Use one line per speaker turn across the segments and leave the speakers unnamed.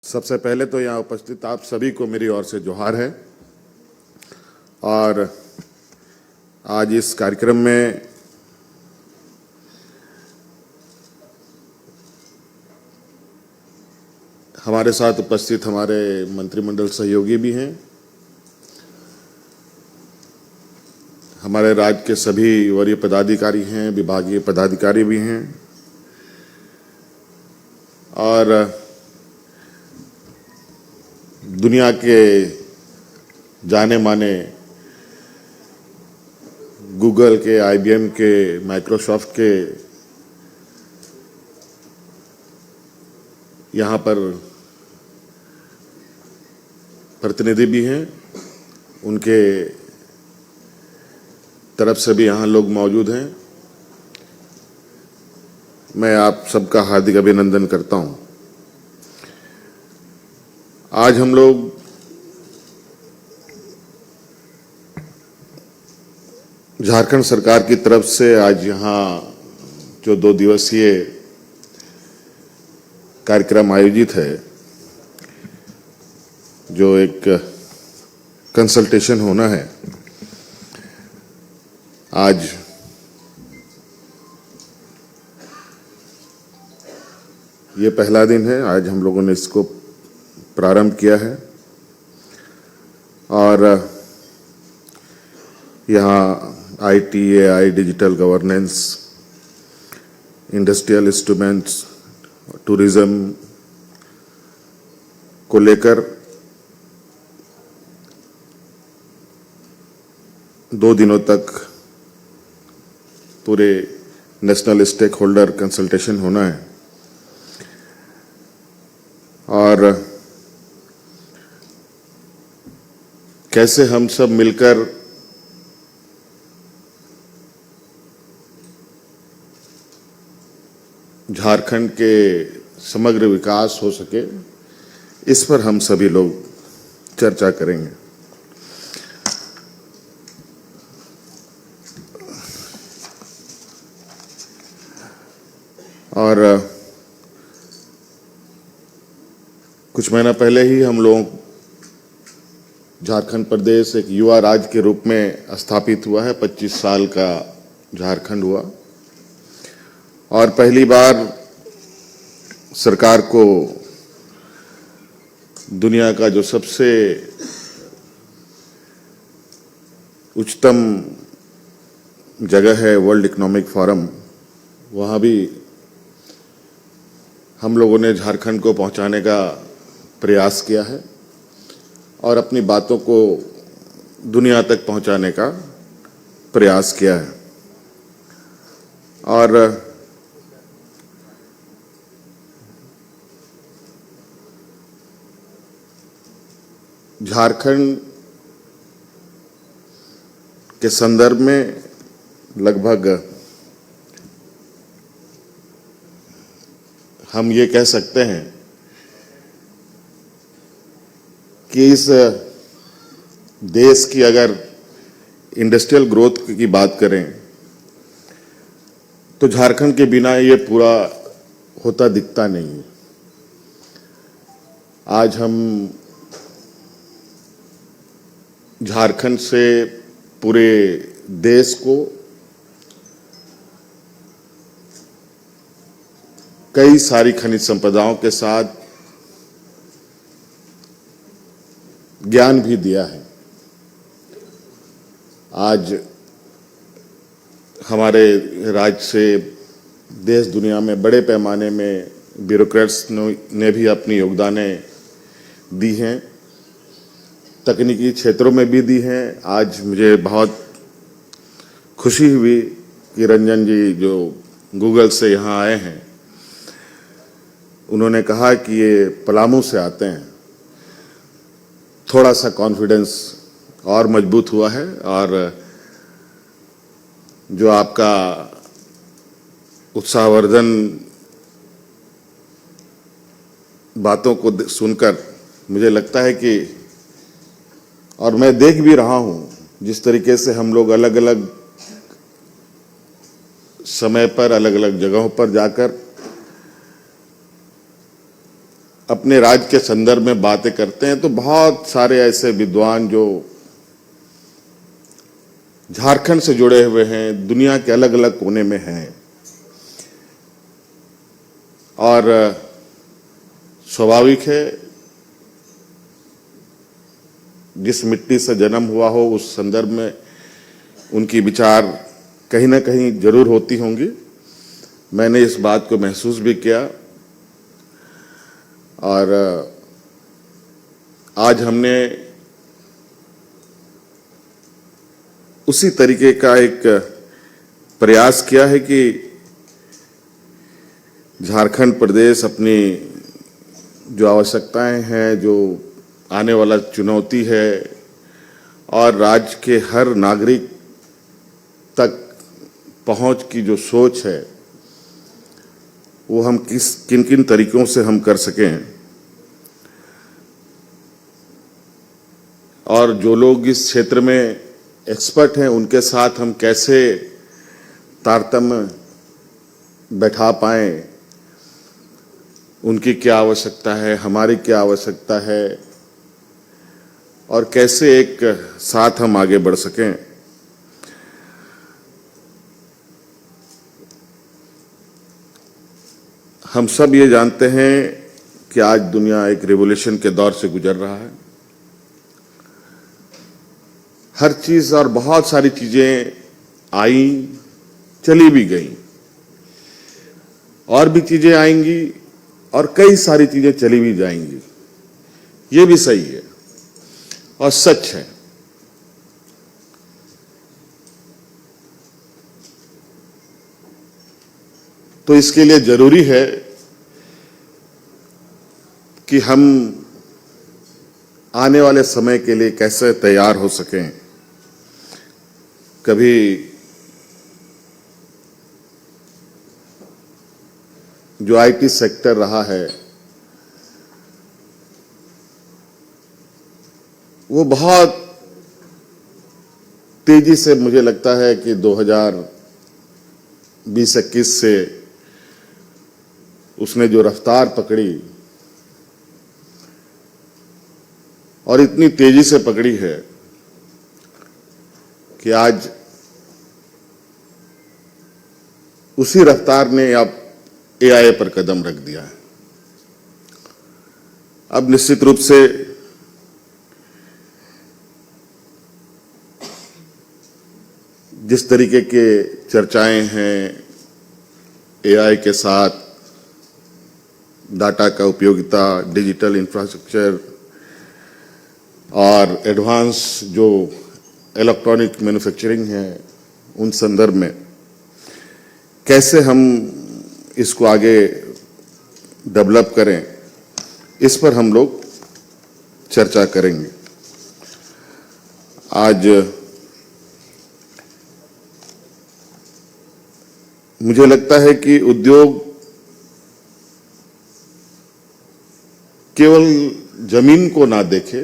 सबसे पहले तो यहाँ उपस्थित आप सभी को मेरी ओर से जोहार है। और आज इस कार्यक्रम में हमारे साथ उपस्थित हमारे मंत्रिमंडल सहयोगी भी हैं, हमारे राज्य के सभी वरीय पदाधिकारी हैं, विभागीय पदाधिकारी भी हैं और दुनिया के जाने माने गूगल के, IBM के, माइक्रोसॉफ्ट के यहाँ पर प्रतिनिधि भी हैं। उनके तरफ से भी यहाँ लोग मौजूद हैं। मैं आप सबका हार्दिक अभिनंदन करता हूँ। आज हम लोग झारखंड सरकार की तरफ से आज यहाँ जो 2 दिवसीय कार्यक्रम आयोजित है, जो एक कंसल्टेशन होना है, आज ये पहला दिन है। आज हम लोगों ने इसको प्रारंभ किया है और यहाँ IT, AI, digital governance, industrial instruments, tourism को लेकर 2 दिनों तक पूरे नेशनल स्टेक होल्डर कंसल्टेशन होना है। और कैसे हम सब मिलकर झारखंड के समग्र विकास हो सके, इस पर हम सभी लोग चर्चा करेंगे। और कुछ महीना पहले ही हम लोग झारखंड प्रदेश एक युवा राज्य के रूप में स्थापित हुआ है। 25 साल का झारखंड हुआ और पहली बार सरकार को दुनिया का जो सबसे उच्चतम जगह है, वर्ल्ड इकोनॉमिक फोरम, वहाँ भी हम लोगों ने झारखंड को पहुँचाने का प्रयास किया है और अपनी बातों को दुनिया तक पहुँचाने का प्रयास किया है। और झारखंड के संदर्भ में लगभग हम ये कह सकते हैं कि इस देश की अगर इंडस्ट्रियल ग्रोथ की बात करें तो झारखंड के बिना ये पूरा होता दिखता नहीं है। आज हम झारखंड से पूरे देश को कई सारी खनिज संपदाओं के साथ ज्ञान भी दिया है। आज हमारे राज्य से देश दुनिया में बड़े पैमाने में ब्यूरोक्रेट्स ने भी अपनी योगदानें दी हैं, तकनीकी क्षेत्रों में भी दी हैं। आज मुझे बहुत खुशी हुई कि रंजन जी जो गूगल से यहाँ आए हैं, उन्होंने कहा कि ये पलामू से आते हैं। थोड़ा सा कॉन्फिडेंस और मजबूत हुआ है और जो आपका उत्साहवर्धन बातों को सुनकर मुझे लगता है कि, और मैं देख भी रहा हूं जिस तरीके से हम लोग अलग अलग समय पर अलग अलग जगहों पर जाकर अपने राज्य के संदर्भ में बातें करते हैं तो बहुत सारे ऐसे विद्वान जो झारखंड से जुड़े हुए हैं, दुनिया के अलग अलग कोने में हैं, और स्वाभाविक है जिस मिट्टी से जन्म हुआ हो उस संदर्भ में उनकी विचार कहीं ना कहीं जरूर होती होंगी। मैंने इस बात को महसूस भी किया, और आज हमने उसी तरीके का एक प्रयास किया है कि झारखंड प्रदेश अपनी जो आवश्यकताएं हैं, जो आने वाला चुनौती है, और राज्य के हर नागरिक तक पहुंच की जो सोच है वो हम किन किन तरीकों से हम कर सकें, और जो लोग इस क्षेत्र में एक्सपर्ट हैं उनके साथ हम कैसे तारतम्य बैठा पाएं, उनकी क्या आवश्यकता है, हमारी क्या आवश्यकता है, और कैसे एक साथ हम आगे बढ़ सकें। हम सब ये जानते हैं कि आज दुनिया एक रिवॉल्यूशन के दौर से गुजर रहा है। हर चीज और बहुत सारी चीजें आई, चली भी गई, और भी चीजें आएंगी, और कई सारी चीजें चली भी जाएंगी। ये भी सही है और सच है। तो इसके लिए जरूरी है कि हम आने वाले समय के लिए कैसे तैयार हो सकें। कभी जो आईटी सेक्टर रहा है वो बहुत तेजी से, मुझे लगता है कि 2020-21 से उसने जो रफ्तार पकड़ी, और इतनी तेजी से पकड़ी है कि आज उसी रफ्तार ने अब एआई पर कदम रख दिया है। अब निश्चित रूप से जिस तरीके के चर्चाएं हैं एआई के साथ, डाटा का उपयोगिता, डिजिटल इंफ्रास्ट्रक्चर और एडवांस जो इलेक्ट्रॉनिक मैन्युफैक्चरिंग है, उन संदर्भ में कैसे हम इसको आगे डेवलप करें, इस पर हम लोग चर्चा करेंगे। आज मुझे लगता है कि उद्योग केवल जमीन को ना देखे,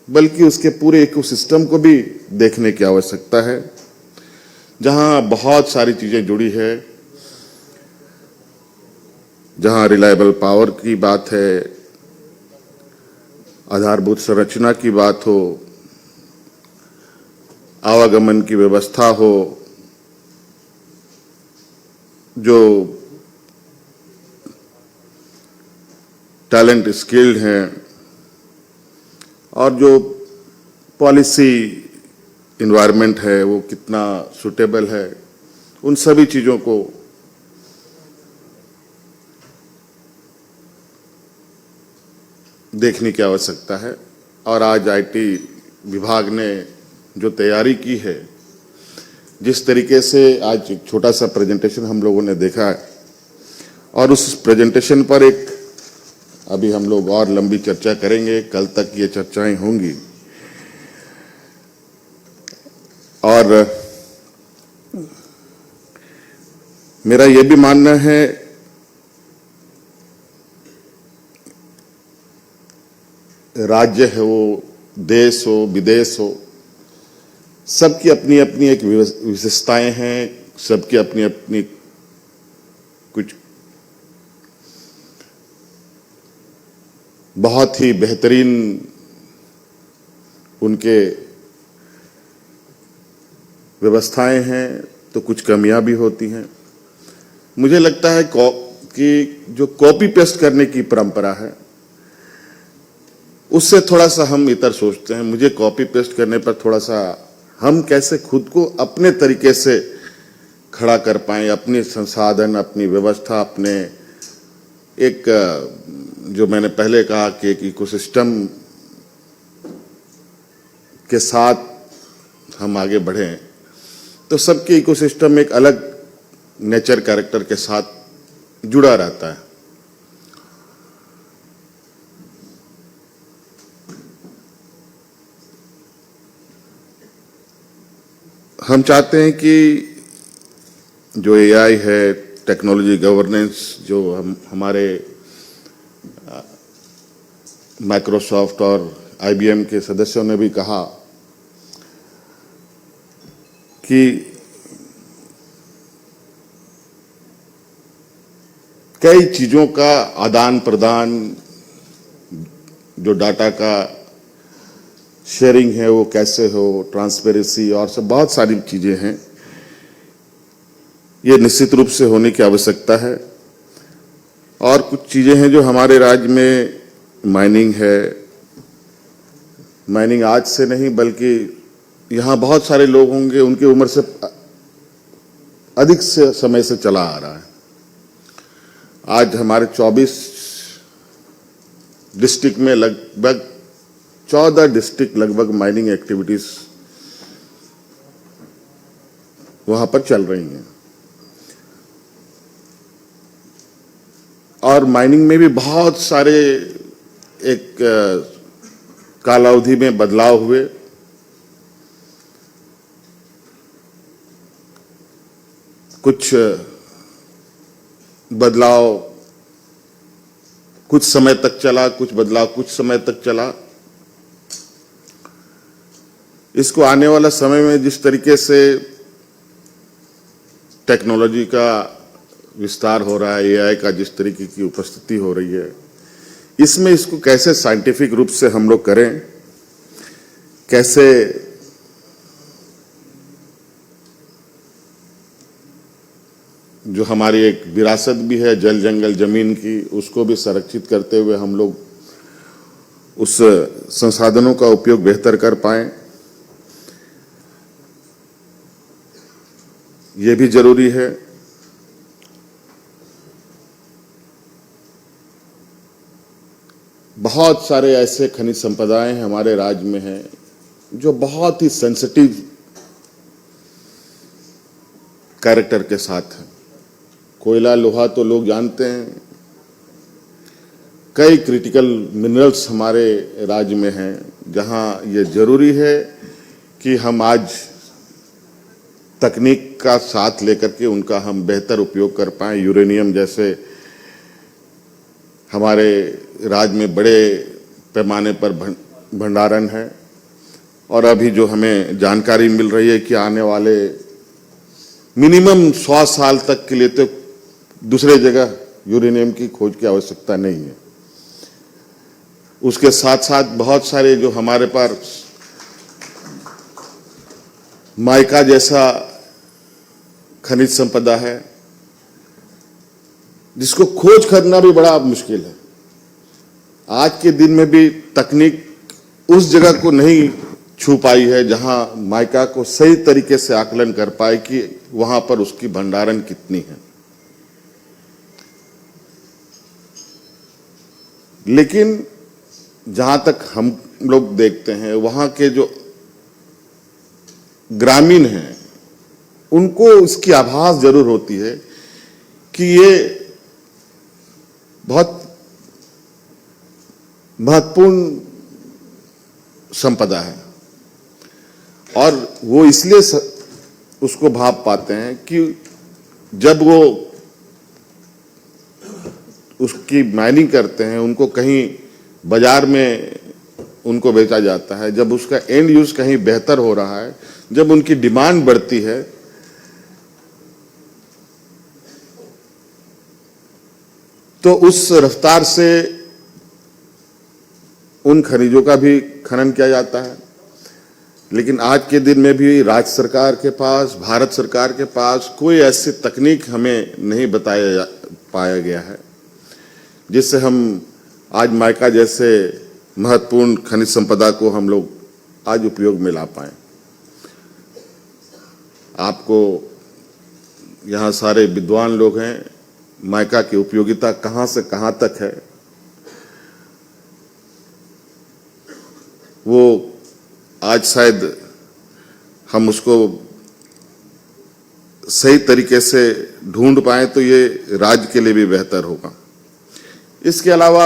बल्कि उसके पूरे इकोसिस्टम को भी देखने की आवश्यकता है, जहां बहुत सारी चीजें जुड़ी है, जहां रिलायबल पावर की बात है, आधारभूत संरचना की बात हो, आवागमन की व्यवस्था हो, जो टैलेंट स्किल्ड हैं, और जो पॉलिसी इन्वायरमेंट है वो कितना सुटेबल है, उन सभी चीजों को देखने की आवश्यकता है। और आज आईटी विभाग ने जो तैयारी की है, जिस तरीके से आज एक छोटा सा प्रेजेंटेशन हम लोगों ने देखा है, और उस प्रेजेंटेशन पर एक अभी हम लोग और लंबी चर्चा करेंगे, कल तक ये चर्चाएं होंगी। और मेरा ये भी मानना है राज्य है वो, देश हो, विदेश हो, सबकी अपनी अपनी एक विशेषताएं हैं, सबकी अपनी अपनी कुछ बहुत ही बेहतरीन उनके व्यवस्थाएं हैं, तो कुछ कमियां भी होती हैं। मुझे लगता है कि जो कॉपी पेस्ट करने की परंपरा है उससे थोड़ा सा हम इतर सोचते हैं। मुझे कॉपी पेस्ट करने पर थोड़ा सा हम कैसे खुद को अपने तरीके से खड़ा कर पाएं, अपने संसाधन, अपनी व्यवस्था, अपने एक जो मैंने पहले कहा कि एक इकोसिस्टम के साथ हम आगे बढ़ें, तो सबके इकोसिस्टम एक अलग नेचर कैरेक्टर के साथ जुड़ा रहता है। हम चाहते हैं कि जो एआई है, टेक्नोलॉजी गवर्नेंस, जो हमारे माइक्रोसॉफ्ट और आईबीएम के सदस्यों ने भी कहा कि कई चीजों का आदान प्रदान, जो डाटा का शेयरिंग है वो कैसे हो, ट्रांसपेरेंसी और सब बहुत सारी चीजें हैं, ये निश्चित रूप से होने की आवश्यकता है। और कुछ चीजें हैं जो हमारे राज्य में माइनिंग है। माइनिंग आज से नहीं बल्कि यहाँ बहुत सारे लोग होंगे उनकी उम्र से अधिक से समय से चला आ रहा है। आज हमारे 24 डिस्ट्रिक्ट में लगभग 14 डिस्ट्रिक्ट लगभग माइनिंग एक्टिविटीज वहां पर चल रही हैं। और माइनिंग में भी बहुत सारे एक कालावधि में बदलाव हुए। कुछ बदलाव कुछ समय तक चला, कुछ बदलाव कुछ समय तक चला। इसको आने वाला समय में जिस तरीके से टेक्नोलॉजी का विस्तार हो रहा है, एआई का जिस तरीके की उपस्थिति हो रही है, इसमें इसको कैसे साइंटिफिक रूप से हम लोग करें, कैसे जो हमारी एक विरासत भी है जल जंगल जमीन की, उसको भी संरक्षित करते हुए हम लोग उस संसाधनों का उपयोग बेहतर कर पाएं, ये भी जरूरी है। बहुत सारे ऐसे खनिज संपदाएं हमारे राज्य में हैं जो बहुत ही सेंसिटिव कैरेक्टर के साथ हैं। कोयला, लोहा तो लोग जानते हैं। कई क्रिटिकल मिनरल्स हमारे राज्य में हैं जहां ये जरूरी है कि हम आज तकनीक का साथ लेकर के उनका हम बेहतर उपयोग कर पाएं। यूरेनियम जैसे हमारे राज्य में बड़े पैमाने पर भंडारण है और अभी जो हमें जानकारी मिल रही है कि आने वाले मिनिमम 100 साल तक के लिए तो दूसरे जगह यूरेनियम की खोज की आवश्यकता नहीं है। उसके साथ साथ बहुत सारे जो हमारे पास माइका जैसा खनिज संपदा है जिसको खोज करना भी बड़ा मुश्किल है। आज के दिन में भी तकनीक उस जगह को नहीं छू पाई है जहां माइका को सही तरीके से आकलन कर पाए कि वहां पर उसकी भंडारण कितनी है। लेकिन जहां तक हम लोग देखते हैं वहां के जो ग्रामीण हैं उनको इसकी आभास जरूर होती है कि ये बहुत महत्वपूर्ण संपदा है और वो इसलिए उसको भाप पाते हैं कि जब वो उसकी माइनिंग करते हैं, उनको कहीं बाजार में उनको बेचा जाता है, जब उसका एंड यूज कहीं बेहतर हो रहा है, जब उनकी डिमांड बढ़ती है, तो उस रफ्तार से उन खनिजों का भी खनन किया जाता है। लेकिन आज के दिन में भी राज्य सरकार के पास, भारत सरकार के पास कोई ऐसी तकनीक हमें नहीं पाया गया है जिससे हम आज माइका जैसे महत्वपूर्ण खनिज संपदा को हम लोग आज उपयोग में ला पाए। आपको यहाँ सारे विद्वान लोग हैं, माइका की उपयोगिता कहाँ से कहाँ तक है वो आज शायद हम उसको सही तरीके से ढूंढ पाए तो ये राज्य के लिए भी बेहतर होगा। इसके अलावा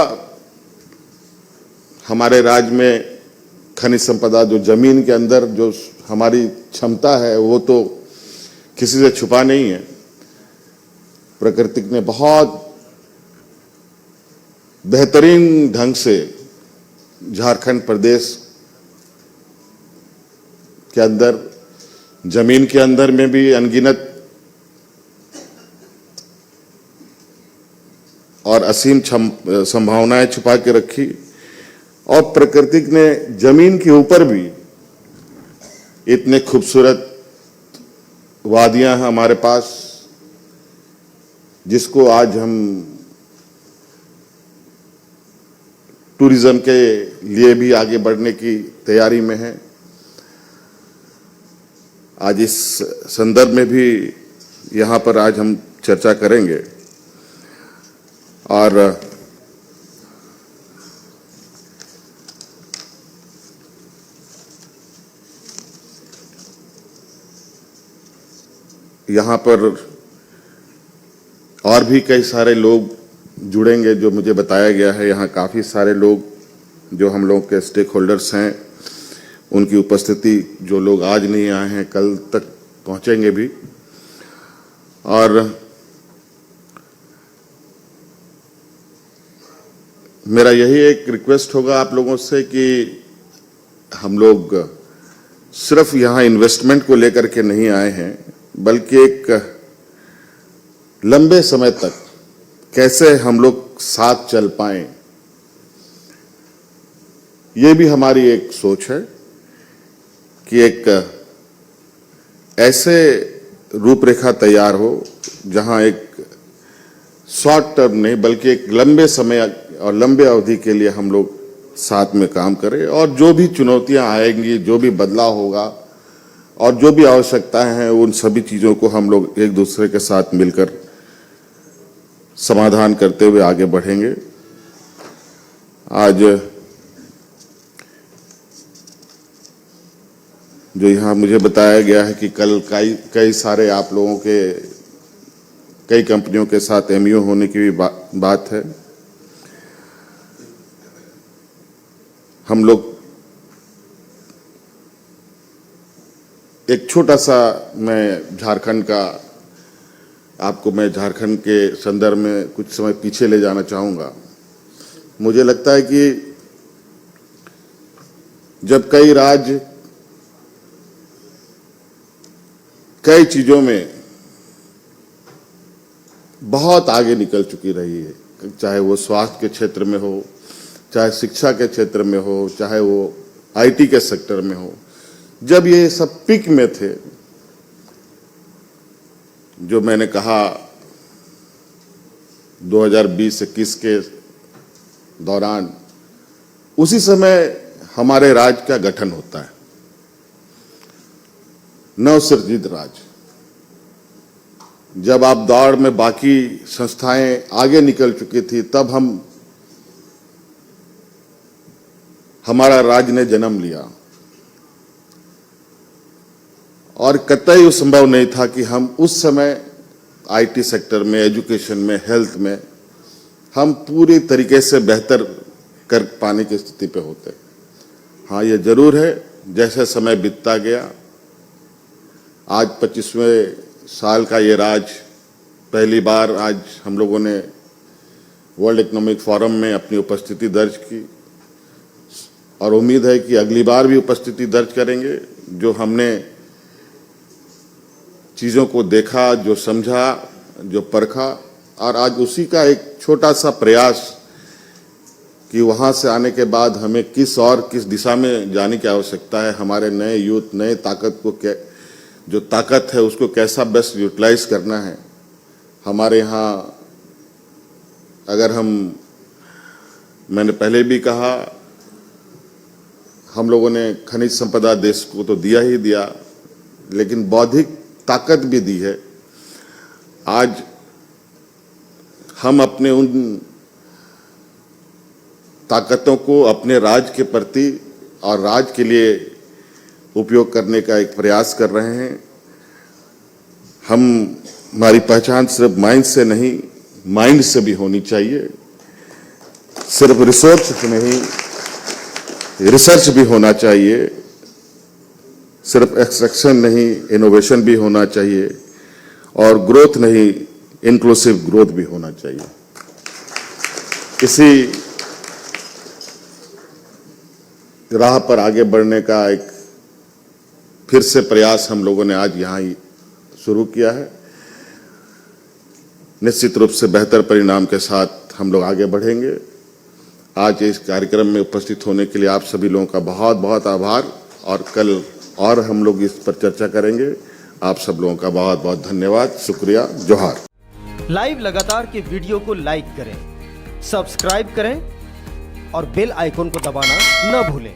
हमारे राज्य में खनिज संपदा जो जमीन के अंदर जो हमारी क्षमता है वो तो किसी से छुपा नहीं है। प्रकृति ने बहुत बेहतरीन ढंग से झारखंड प्रदेश के अंदर, जमीन के अंदर में भी अनगिनत और असीम संभावनाएं छुपा के रखी, और प्रकृति ने जमीन के ऊपर भी इतने खूबसूरत वादियां हैं हमारे पास जिसको आज हम टूरिज्म के लिए भी आगे बढ़ने की तैयारी में हैं। आज इस संदर्भ में भी यहाँ पर आज हम चर्चा करेंगे। और यहाँ पर और भी कई सारे लोग जुड़ेंगे जो मुझे बताया गया है। यहाँ काफ़ी सारे लोग जो हम लोग के स्टेक होल्डर्स हैं, उनकी उपस्थिति, जो लोग आज नहीं आए हैं कल तक पहुँचेंगे भी। और मेरा यही एक रिक्वेस्ट होगा आप लोगों से कि हम लोग सिर्फ यहाँ इन्वेस्टमेंट को लेकर के नहीं आए हैं, बल्कि एक लंबे समय तक कैसे हम लोग साथ चल पाएं, ये भी हमारी एक सोच है कि एक ऐसे रूपरेखा तैयार हो जहां एक शॉर्ट टर्म नहीं बल्कि एक लंबे समय और लंबे अवधि के लिए हम लोग साथ में काम करें, और जो भी चुनौतियां आएंगी, जो भी बदलाव होगा और जो भी आवश्यकताएं हैं, उन सभी चीज़ों को हम लोग एक दूसरे के साथ मिलकर समाधान करते हुए आगे बढ़ेंगे। आज जो यहाँ मुझे बताया गया है कि कल कई सारे आप लोगों के कई कंपनियों के साथ एमओयू होने की भी बात है। हम लोग एक छोटा सा, मैं झारखंड का आपको मैं झारखंड के संदर्भ में कुछ समय पीछे ले जाना चाहूँगा। मुझे लगता है कि जब कई राज्य कई चीज़ों में बहुत आगे निकल चुकी रही है, चाहे वो स्वास्थ्य के क्षेत्र में हो, चाहे शिक्षा के क्षेत्र में हो, चाहे वो आईटी के सेक्टर में हो, जब ये सब पीक में थे, जो मैंने कहा 2020-21 के दौरान, उसी समय हमारे राज्य का गठन होता है, नवसृजित राज्य। जब आप दौड़ में बाकी संस्थाएं आगे निकल चुकी थी, तब हमारा राज्य ने जन्म लिया, और कतई वो संभव नहीं था कि हम उस समय आईटी सेक्टर में, एजुकेशन में, हेल्थ में हम पूरी तरीके से बेहतर कर पाने की स्थिति पे होते। हाँ, ये जरूर है, जैसे समय बीतता गया, आज 25वें साल का ये राज्य पहली बार आज हम लोगों ने वर्ल्ड इकोनॉमिक फोरम में अपनी उपस्थिति दर्ज की, और उम्मीद है कि अगली बार भी उपस्थिति दर्ज करेंगे। जो हमने चीज़ों को देखा, जो समझा, जो परखा, और आज उसी का एक छोटा सा प्रयास कि वहाँ से आने के बाद हमें किस दिशा में जाने की आवश्यकता है, हमारे नए यूथ नए ताकत को जो ताकत है उसको कैसा बेस्ट यूटिलाइज करना है। हमारे यहाँ अगर मैंने पहले भी कहा, हम लोगों ने खनिज संपदा देश को तो दिया ही दिया, लेकिन बौद्धिक ताकत भी दी है। आज हम अपने उन ताकतों को अपने राज्य के प्रति और राज्य के लिए उपयोग करने का एक प्रयास कर रहे हैं। हमारी पहचान सिर्फ माइंड से नहीं, माइंड से भी होनी चाहिए। सिर्फ रिसोर्स नहीं, रिसर्च भी होना चाहिए। सिर्फ एक्सट्रैक्शन नहीं, इनोवेशन भी होना चाहिए। और ग्रोथ नहीं, इंक्लूसिव ग्रोथ भी होना चाहिए। इसी राह पर आगे बढ़ने का एक फिर से प्रयास हम लोगों ने आज यहाँ ही शुरू किया है। निश्चित रूप से बेहतर परिणाम के साथ हम लोग आगे बढ़ेंगे। आज इस कार्यक्रम में उपस्थित होने के लिए आप सभी लोगों का बहुत बहुत आभार, और कल और हम लोग इस पर चर्चा करेंगे। आप सब लोगों का बहुत बहुत धन्यवाद, शुक्रिया, जोहार।
लाइव लगातार के वीडियो को लाइक करें, सब्सक्राइब करें और बेल आइकन को दबाना न भूलें।